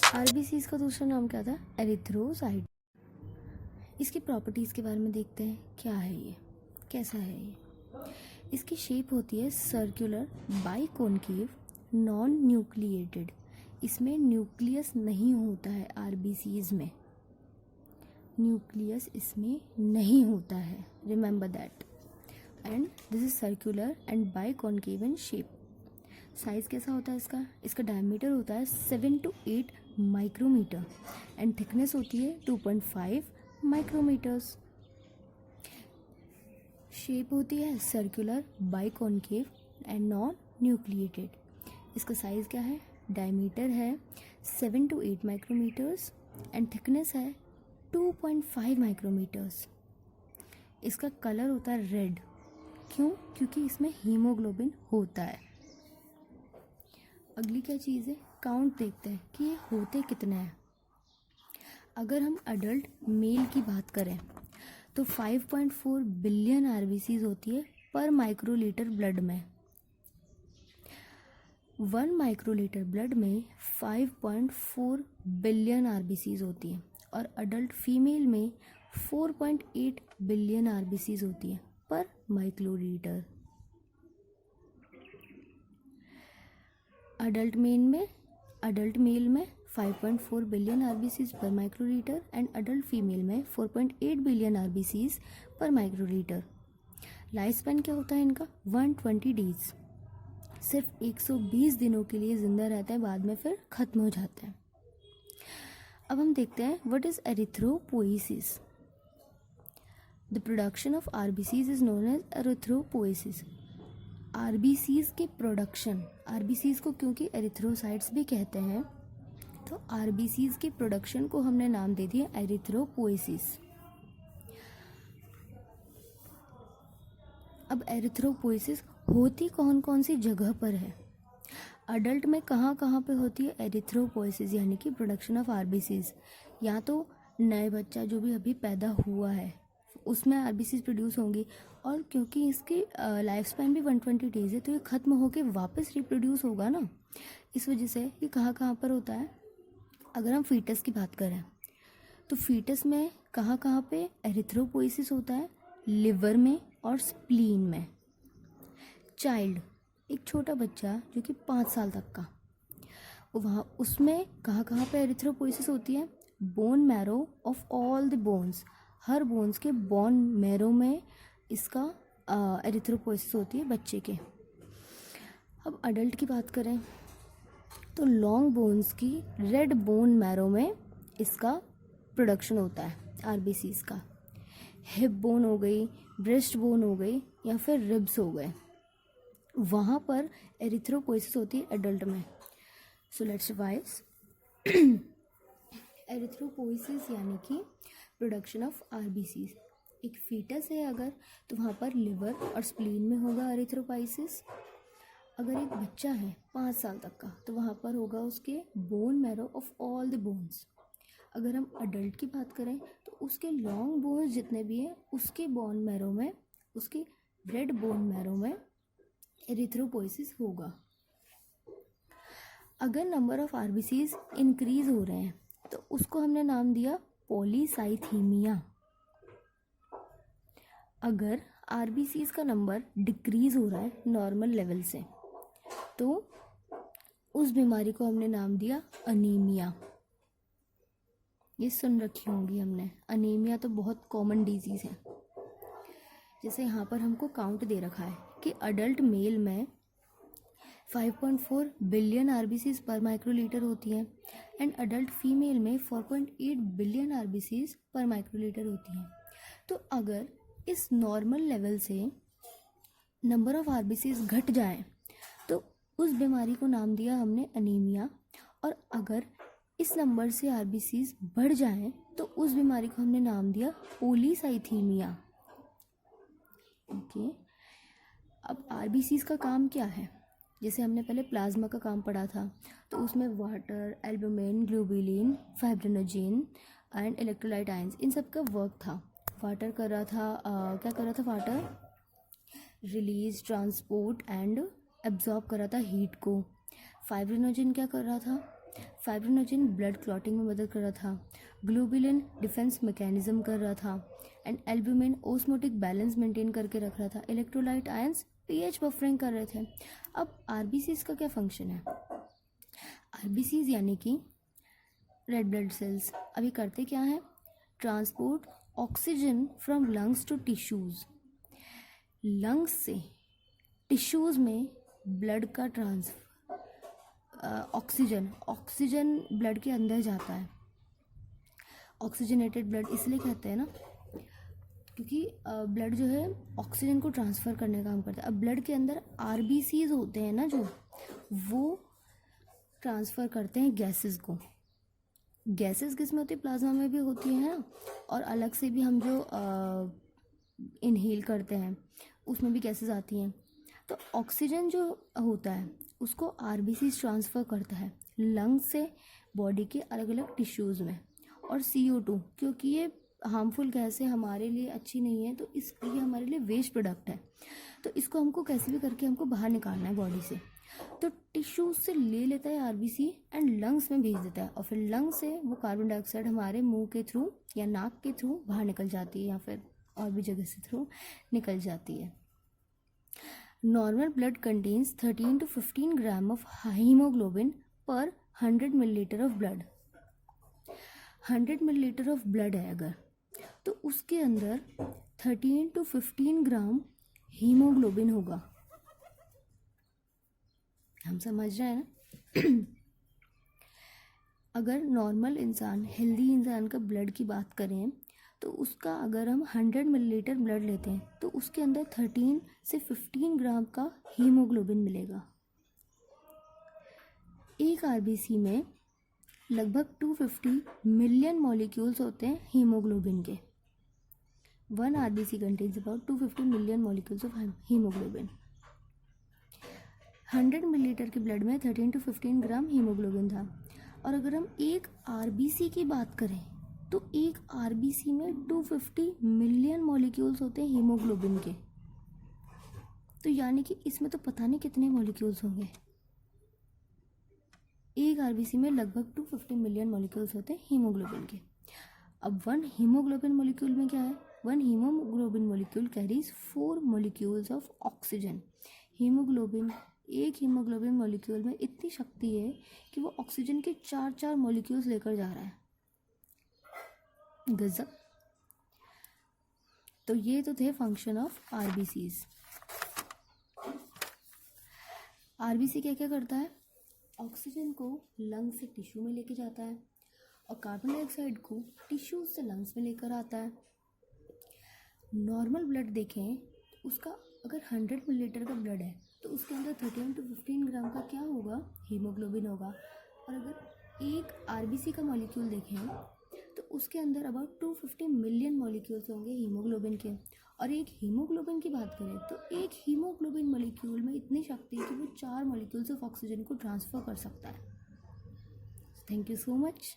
RBCs का दूसरा नाम क्या था? एरिथ्रोसाइट। इसकी प्रॉपर्टीज़ के बारे में देखते हैं, क्या है ये, कैसा है ये। इसकी शेप होती है सर्कुलर, बाइकॉन्केव, नॉन न्यूक्लिएटेड। इसमें न्यूक्लियस नहीं होता है आरबीसीज में, न्यूक्लियस इसमें नहीं होता है, remember that. And this is circular and biconcave in shape. Size कैसा होता है इसका? इसका डायमीटर होता है 7 to 8 माइक्रोमीटर एंड थिकनेस होती है 2.5 माइक्रोमीटर्स। शेप होती है सर्कुलर, बाइकॉन्केव एंड नॉन न्यूक्लिएटेड। इसका साइज़ क्या है? डायमीटर है 7 to 8 माइक्रोमीटर्स एंड थिकनेस है 2.5 माइक्रोमीटर्स। इसका कलर होता है रेड। क्यों? क्योंकि इसमें हीमोग्लोबिन होता है। अगली क्या चीज़ है? काउंट देखते हैं कि ये होते कितने हैं। अगर हम अडल्ट मेल की बात करें तो 5.4 बिलियन आरबीसीज होती है पर माइक्रोलीटर ब्लड में। 1 माइक्रोलीटर ब्लड में 5.4 बिलियन आरबीसीज होती है और अडल्ट फीमेल में 4.8 बिलियन आरबीसीज होती है पर माइक्रोलीटर। अडल्ट मेल में 5.4 बिलियन आरबीसीज पर माइक्रोलीटर एंड अडल्ट फीमेल में 4.8 बिलियन आरबीसीज पर माइक्रोलीटर। लाइफ स्पैन क्या होता है इनका? 120 डेज। सिर्फ 120 दिनों के लिए ज़िंदा रहते हैं, बाद में फिर ख़त्म हो जाते हैं। अब हम देखते हैं what is erythropoiesis. The production of RBCs is known as erythropoiesis. RBCs के प्रोडक्शन, आरबीसीज को क्योंकि एरिथ्रोसाइट्स भी कहते हैं, तो आरबीसीज के प्रोडक्शन को हमने नाम दे दिया एरिथ्रोपोइसिस। अब एरिथ्रोपोइसिस होती कौन कौन सी जगह पर है? अडल्ट में कहाँ कहाँ पे होती है एरिथ्रोपोइसिस, यानी कि प्रोडक्शन ऑफ आरबीसीज? या तो नए बच्चा जो भी अभी पैदा हुआ है उसमें आरबीसीज प्रोड्यूस होंगी, और क्योंकि इसकी लाइफ स्पैन भी 120 डेज है तो ये ख़त्म होके वापस रिप्रोड्यूस होगा ना, इस वजह से ये कहाँ कहाँ पर होता है। अगर हम फीटस की बात करें तो फीटस में कहाँ कहाँ पे एरिथ्रोपोइसिस होता है? लिवर में और स्प्लीन में। चाइल्ड, एक छोटा बच्चा जो कि 5 साल तक का, वहाँ उसमें कहाँ कहाँ पे एरिथ्रोपोइसिस होती है? Bone marrow of all the bones, her bones के बोन मैरो में इसका एरिथ्रोपोइसिस होती है बच्चे के। अब अडल्ट की बात करें तो लॉन्ग बोन्स की रेड बोन मैरो में इसका प्रोडक्शन होता है आरबीसीज का। हिप बोन हो गई, ब्रेस्ट बोन हो गई या फिर रिब्स हो गए, वहाँ पर एरिथ्रोपोइसिस होती है एडल्ट में। So let's revise. एरिथ्रोपोइसिस यानी कि प्रोडक्शन ऑफ आरबीसीज। एक फीटस है अगर, तो वहाँ पर लिवर और स्प्लीन में होगा एरिथ्रोपोइसिस। अगर एक बच्चा है 5 साल तक का तो वहाँ पर होगा उसके bone marrow of all the bones. अगर हम अडल्ट की बात करें तो उसके लॉन्ग बोन्स जितने भी हैं उसके बोन मैरो में, उसके रेड बोन मैरो में एरिथ्रोपोइसिस होगा। अगर नंबर ऑफ आरबीसीज इंक्रीज हो रहे हैं तो उसको हमने नाम दिया पॉलीसाइथीमिया। अगर आरबीसीज का नंबर डिक्रीज हो रहा है नॉर्मल लेवल से तो उस बीमारी को हमने नाम दिया अनीमिया। ये सुन रखी होंगी हमने, अनीमिया तो बहुत कॉमन डिजीज़ है। जैसे यहाँ पर हमको काउंट दे रखा है कि अडल्ट मेल में 5.4 बिलियन आरबीसीज पर माइक्रोलीटर होती हैं एंड अडल्ट फीमेल में 4.8 बिलियन आरबीसीज पर माइक्रोलीटर होती हैं। तो अगर इस नॉर्मल लेवल से नंबर ऑफ आरबीसीज घट जाए तो उस बीमारी को नाम दिया हमने अनीमिया, और अगर इस नंबर से आरबीसीज बढ़ जाएं तो उस बीमारी को हमने नाम दिया पॉलीसाइथीमिया। ओके, अब आरबीसीज का काम क्या है? जैसे हमने पहले प्लाज्मा का काम पढ़ा था, तो उसमें water, albumin, globulin, fibrinogen and electrolyte ions, इन सब का वर्क था। वाटर कर रहा था क्या कर रहा था? Water release, transport and absorb कर रहा था हीट को। फाइब्रिनोजेन क्या कर रहा था? फाइब्रिनोजन ब्लड क्लॉटिंग में मदद कर रहा था, ग्लोबुलिन डिफेंस मैकेनिज्म कर रहा था, and albumin osmotic balance maintain करके रख रहा था, इलेक्ट्रोलाइट आयंस पीएच बफरिंग कर रहे थे। अब आरबीसीज का क्या फंक्शन है? आरबीसीज यानी कि रेड ब्लड सेल्स अभी करते क्या है? Transport oxygen from lungs to tissues. Lungs से टिश्यूज में ब्लड का ऑक्सीजन ब्लड के अंदर जाता है। ऑक्सीजनेटेड ब्लड इसलिए कहते हैं ना, क्योंकि ब्लड जो है ऑक्सीजन को ट्रांसफ़र करने का काम करता है। अब ब्लड के अंदर आरबीसीज होते हैं ना, जो वो ट्रांसफ़र करते हैं गैसेस को। गैसेस किस में होती है? प्लाज्मा में भी होती है ना, और अलग से भी हम जो इनहेल करते हैं उसमें भी गैसेस आती हैं। तो ऑक्सीजन जो होता है उसको आरबीसी ट्रांसफ़र करता है लंग से बॉडी के अलग अलग टिश्यूज़ में। और CO2, क्योंकि ये हार्मफुल गैस है, हमारे लिए अच्छी नहीं है, तो ये हमारे लिए वेस्ट प्रोडक्ट है, तो इसको हमको कैसे भी करके हमको बाहर निकालना है बॉडी से। तो टिश्यूज से ले लेता है आरबीसी एंड लंग्स में भेज देता है, और फिर लंग्स से वो कार्बन डाइऑक्साइड हमारे मुंह के थ्रू या नाक के थ्रू बाहर निकल जाती है, या फिर और भी जगह से थ्रू निकल जाती है। Normal blood contains 13 to 15 gram of haemoglobin पर 100 millilitre of blood. 100 millilitre of blood है अगर, तो उसके अंदर 13 to 15 ग्राम हीमोग्लोबिन होगा। हम समझ रहे हैं ना? अगर नॉर्मल इंसान, हेल्दी इंसान का ब्लड की बात करें तो उसका अगर हम 100 मिलीलीटर ब्लड लेते हैं तो उसके अंदर 13 से 15 ग्राम का हीमोग्लोबिन मिलेगा। एक आरबीसी में लगभग 250 मिलियन मॉलिक्यूल्स होते हैं हीमोग्लोबिन के। 1 RBC contains about 250 million molecules of haemoglobin. 100 millilitre के ब्लड में 13 to 15 ग्राम हीमोग्लोबिन था। और अगर हम एक आरबीसी की बात करें तो एक आरबीसी में 250 मिलियन मॉलिक्यूल्स होते हैं हीमोग्लोबिन के। तो यानी कि इसमें तो पता नहीं कितने मॉलिक्यूल्स होंगे। एक आरबीसी में लगभग 250 मिलियन मॉलिक्यूल्स होते हैं हीमोग्लोबिन के। अब 1 हीमोग्लोबिन मॉलिक्यूल में क्या है? 1 haemoglobin molecule carries 4 molecules of oxygen. एक हीमोग्लोबिन मॉलिक्यूल में इतनी शक्ति है कि वो ऑक्सीजन के 4 मॉलिक्यूल्स लेकर जा रहा है। गजब। तो ये तो थे फंक्शन ऑफ आरबीसीज। आरबीसी क्या क्या करता है? ऑक्सीजन को लंग से टिश्यू में लेके जाता है, और कार्बन डाइऑक्साइड को टिश्यू से लंग्स में लेकर आता है। नॉर्मल ब्लड देखें, उसका अगर 100 मिलीलीटर का ब्लड है तो उसके अंदर 13 to 15 ग्राम का क्या होगा? हीमोग्लोबिन होगा। और अगर एक आरबीसी का मॉलिक्यूल देखें तो उसके अंदर अबाउट 250 मिलियन मॉलिक्यूल्स होंगे हीमोग्लोबिन के। और एक हीमोग्लोबिन की बात करें तो एक हीमोग्लोबिन मॉलिक्यूल में इतनी शक्ति है कि वो 4 मॉलिक्यूल्स ऑफ ऑक्सीजन को ट्रांसफ़र कर सकता है। Thank you so much.